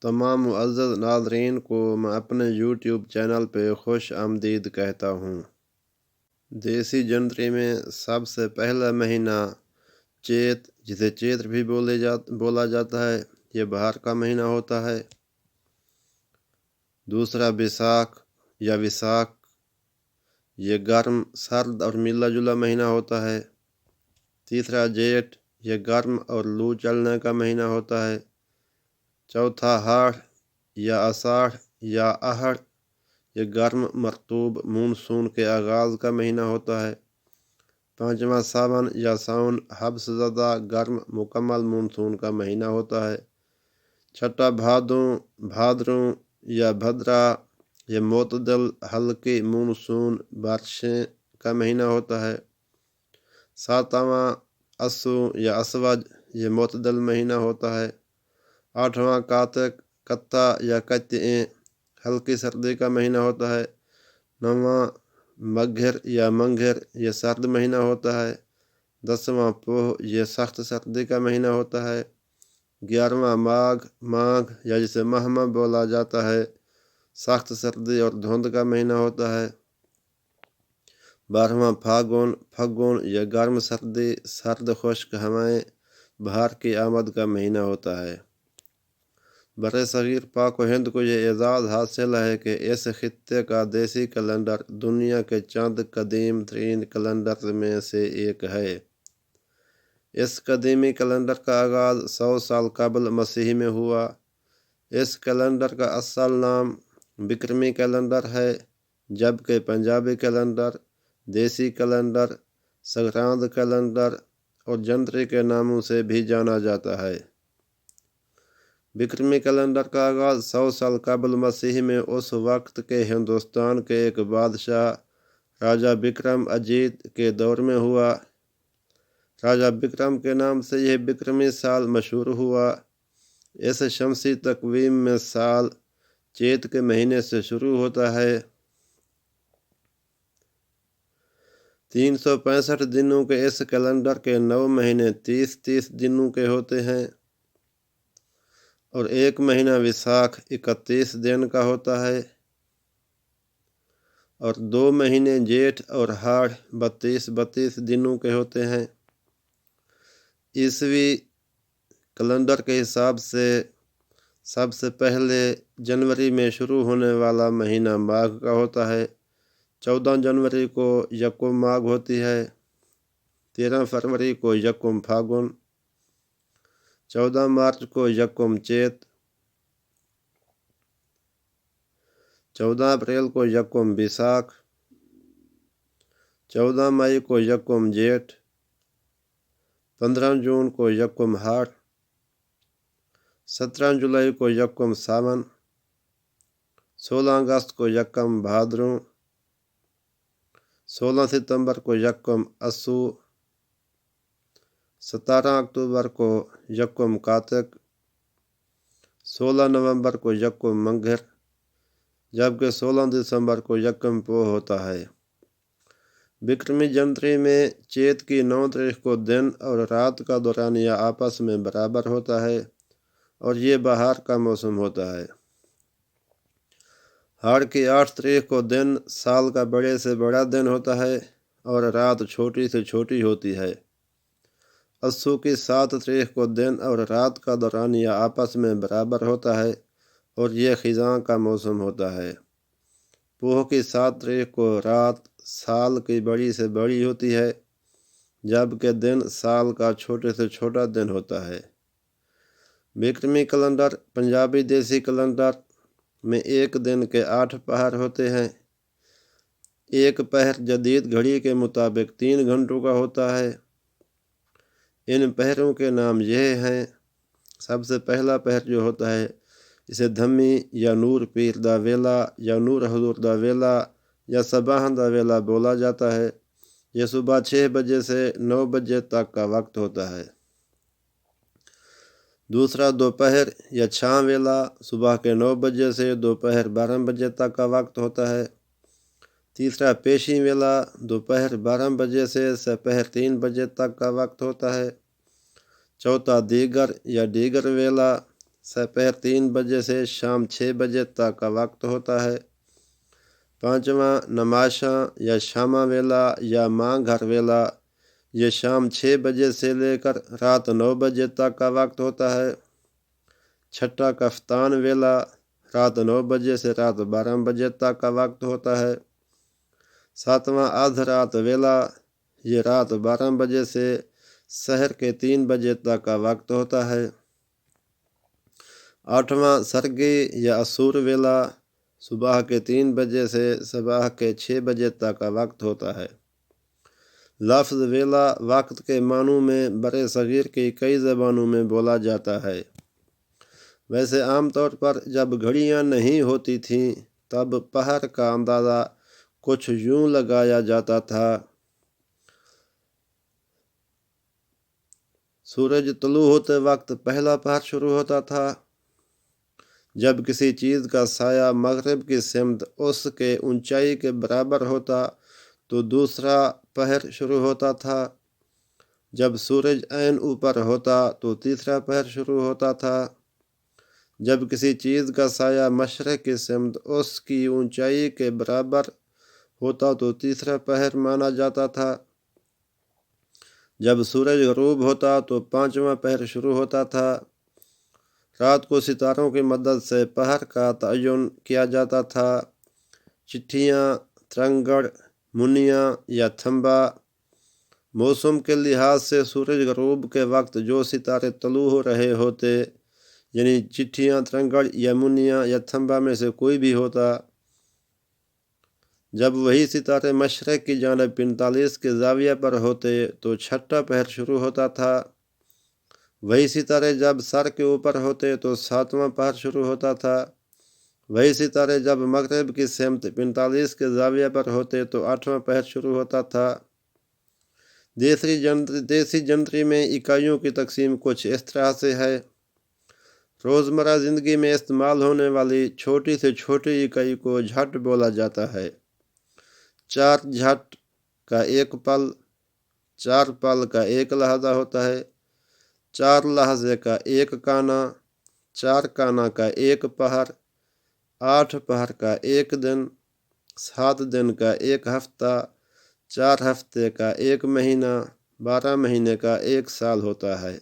تمام معزز ناظرین کو میں اپنے یوٹیوب چینل پہ خوش آمدید کہتا ہوں۔ دیسی جنتری میں سب سے پہلا مہینہ چیت، جسے چیتر بھی بولا جاتا ہے، یہ بہار کا مہینہ ہوتا ہے۔ دوسرا بیساکھ یا ویساکھ، یہ گرم، سرد اور ملا جلا مہینہ ہوتا ہے۔ تیسرا جیٹھ، یہ گرم اور لو چلنے کا مہینہ ہوتا ہے۔ چوتھا ہاڑھ یا آষاڑھ یا اہڑ، یہ گرم، مرطوب مونسون کے آغاز کا مہینہ ہوتا ہے۔ پانچواں ساون یا ساون، حد سے زیادہ گرم مکمل مونسون کا مہینہ ہوتا ہے۔ چھٹا بھادروں یا بھدرا، یہ معتدل ہلکی مونسون بارشیں کا مہینہ ہوتا ہے۔ ساتواں اسو یا اسوج، یہ معتدل مہینہ ہوتا ہے۔ آٹھواں کاتک کتا یا کتیں، ہلکی سردی کا مہینہ ہوتا ہے۔ نواں مگھر یا منگھر، یہ سرد مہینہ ہوتا ہے۔ دسواں پوہ، یہ سخت سردی کا مہینہ ہوتا ہے۔ 11واں ماگھ یا جسے مہمہ بولا جاتا ہے، سخت سردی اور دھند کا مہینہ ہوتا ہے۔ 12واں پھگن، یہ گرم سردی، سرد خشک ہوائیں، بہار کی آمد کا مہینہ ہوتا ہے۔ برِ صغیر پاک و ہند کو یہ اعزاز حاصل ہے کہ اس خطے کا دیسی کیلنڈر دنیا کے چند قدیم ترین کیلنڈر میں سے ایک ہے۔ اس قدیمی کیلنڈر کا آغاز 100 سال قبل مسیح میں ہوا۔ اس کیلنڈر کا اصل نام بکرمی کیلنڈر ہے، جبکہ پنجابی کیلنڈر، دیسی کیلنڈر، سنگراند کیلنڈر اور جنتری کے ناموں سے بھی جانا جاتا ہے۔ بکرمی کیلنڈر کا آغاز 100 سال قبل مسیح میں اس وقت کے ہندوستان کے ایک بادشاہ راجہ بکرم اجیت کے دور میں ہوا۔ راجہ بکرم کے نام سے یہ بکرمی سال مشہور ہوا۔ اس شمسی تقویم میں سال چیت کے مہینے سے شروع ہوتا ہے۔ 365 دنوں کے اس کیلنڈر کے 9 مہینے 30 دنوں کے ہوتے ہیں، اور ایک مہینہ ویساکھ 31 دن کا ہوتا ہے، اور 2 مہینے جیٹھ اور ہاڑھ 32 دنوں کے ہوتے ہیں۔ عیسوی کیلنڈر کے حساب سے سب سے پہلے جنوری میں شروع ہونے والا مہینہ ماگھ کا ہوتا ہے۔ 14 جنوری کو یکم ماگھ ہوتی ہے۔ 13 فروری کو یکم پھاگن، 14 مارچ کو یکم چیت، 14 اپریل کو یکم بیساکھ، 14 مئی کو یکم جیٹھ، 15 جون کو یکم ہاڑھ، 17 جولائی کو یکم ساون، 16 اگست کو یکم بھادروں، 16 ستمبر کو یکم اسو، 17 اکتوبر کو یکم کاتک، 16 نومبر کو یکم منگھر، جبکہ 16 دسمبر کو یکم پوہ ہوتا ہے۔ بکرمی جنتری میں چیت کی 9 تاریخ کو دن اور رات کا دورانیہ آپس میں برابر ہوتا ہے، اور یہ بہار کا موسم ہوتا ہے۔ ہاڑھ کی 8 تاریخ کو دن سال کا بڑے سے بڑا دن ہوتا ہے، اور رات چھوٹی سے چھوٹی ہوتی ہے۔ اسو کی 7 تاریخ کو دن اور رات کا دورانیہ آپس میں برابر ہوتا ہے، اور یہ خزاں کا موسم ہوتا ہے۔ پوہ کی 7 تاریخ کو رات سال کی بڑی سے بڑی ہوتی ہے، جبکہ دن سال کا چھوٹے سے چھوٹا دن ہوتا ہے۔ بکرمی کیلنڈر پنجابی دیسی کیلنڈر میں ایک دن کے 8 پہر ہوتے ہیں۔ ایک پہر جدید گھڑی کے مطابق 3 گھنٹوں کا ہوتا ہے۔ ان پہروں کے نام یہ ہیں: سب سے پہلا پہر جو ہوتا ہے، اسے دھمی یا نور پیر دا ویلا یا نور حضور دا ویلا یا صباح دا ویلا بولا جاتا ہے۔ یہ صبح 6 بجے سے 9 بجے تک کا وقت ہوتا ہے۔ دوسرا دوپہر یا چھاں ویلا صبح کے 9 بجے سے دوپہر 12 بجے تک کا وقت ہوتا ہے۔ تیسرا پیشی ویلا دوپہر 12 بجے سے سپہر 3 بجے تک کا وقت ہوتا ہے۔ چوتھا دیگر یا دیگر ویلا دوپہر 3 بجے سے شام 6 بجے تک کا وقت ہوتا ہے۔ 5واں نماشاں یا شامہ ویلا یا ماں گھر ویلا، یہ شام 6 بجے سے لے کر رات 9 بجے تک کا وقت ہوتا ہے۔ 6واں کفتان ویلا رات 9 بجے سے رات 12 بجے تک کا وقت ہوتا ہے۔ 7واں آدھ رات ویلا، یہ رات 12 بجے سے سحر کے 3 بجے تک کا وقت ہوتا ہے۔ 8واں سرگی یا اسور ویلا صبح کے 3 بجے سے صبح کے 6 بجے تک کا وقت ہوتا ہے۔ لفظ ویلا وقت کے معنوں میں برِ صغیر کی کئی زبانوں میں بولا جاتا ہے۔ ویسے عام طور پر جب گھڑیاں نہیں ہوتی تھیں تب پہر کا اندازہ کچھ یوں لگایا جاتا تھا۔ سورج طلوع ہوتے وقت پہلا پہر شروع ہوتا تھا۔ جب کسی چیز کا سایہ مغرب کی سمت اس کے اونچائی کے برابر ہوتا تو دوسرا پہر شروع ہوتا تھا۔ جب سورج عین اوپر ہوتا تو تیسرا پہر شروع ہوتا تھا۔ جب کسی چیز کا سایہ مشرق کی سمت اس کی اونچائی کے برابر ہوتا تو تیسرا پہر مانا جاتا تھا۔ جب سورج غروب ہوتا تو 5واں پہر شروع ہوتا تھا۔ رات کو ستاروں کی مدد سے پہر کا تعین کیا جاتا تھا۔ چٹھیاں، ترنگڑ، منیاں یا تھمبا، موسم کے لحاظ سے سورج غروب کے وقت جو ستارے طلوع ہو رہے ہوتے، یعنی چٹھیاں، ترنگڑ یا منیاں یا تھمبا میں سے کوئی بھی ہوتا، جب وہی ستارے مشرق کی جانب 45 کے زاویہ پر ہوتے تو 6واں پہر شروع ہوتا تھا۔ وہی ستارے جب سر کے اوپر ہوتے تو 7واں پہر شروع ہوتا تھا۔ وہی ستارے جب مغرب کی سمت 45 کے زاویہ پر ہوتے تو 8واں پہر شروع ہوتا تھا۔ دیسی جنتری میں اکائیوں کی تقسیم کچھ اس طرح سے ہے۔ روزمرہ زندگی میں استعمال ہونے والی چھوٹی سے چھوٹی اکائی کو جھٹ بولا جاتا ہے۔ 4 جھٹ کا 1 پل، 4 پل کا 1 لحظہ ہوتا ہے۔ 4 لحظے کا 1 کانا، 4 کانا کا 1 پہر، 8 پہر کا 1 دن، 7 دن کا 1 ہفتہ، 4 ہفتے کا 1 مہینہ، 12 مہینے کا 1 سال ہوتا ہے۔